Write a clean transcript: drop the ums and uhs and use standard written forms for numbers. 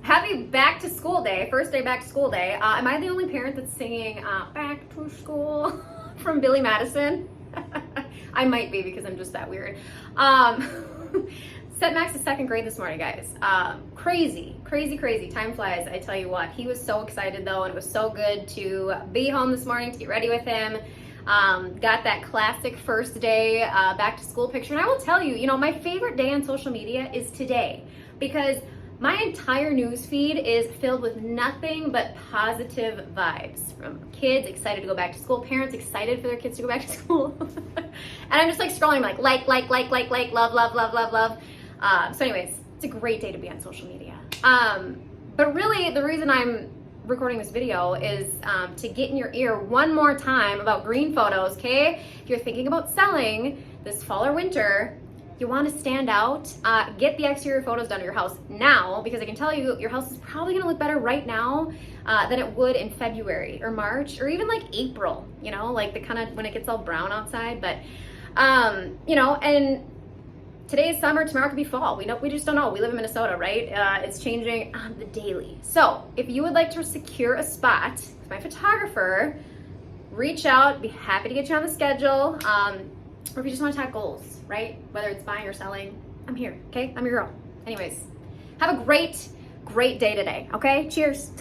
Happy back to school day, first day back to school day. Am I the only parent that's singing back to school from Billy Madison? I might be because I'm just that weird. Set Max to second grade this morning, guys. Crazy. Time flies, I tell you what. He was so excited though, and it was so good to be home this morning to get ready with him. Got that classic first day back to school picture. And I will tell you, my favorite day on social media is today, because my entire news feed is filled with nothing but positive vibes from kids excited to go back to school, parents excited for their kids to go back to school. And I'm just like scrolling, like, love. So anyways, it's a great day to be on social media. But really the reason I'm recording this video is to get in your ear one more time about green photos, okay? If you're thinking about selling this fall or winter, you want to stand out, get the exterior photos done of your house now, because I can tell you your house is probably going to look better right now than it would in February or March or even like April, like the kind of when it gets all brown outside. But and today's summer, tomorrow could be fall. We just don't know. We live in Minnesota, right? It's changing on the daily. So if you would like to secure a spot with my photographer, reach out. Be happy to get you on the schedule. Or if you just want to talk goals, right? Whether it's buying or selling, I'm here, okay? I'm your girl. Anyways, have a great day today, okay? Cheers.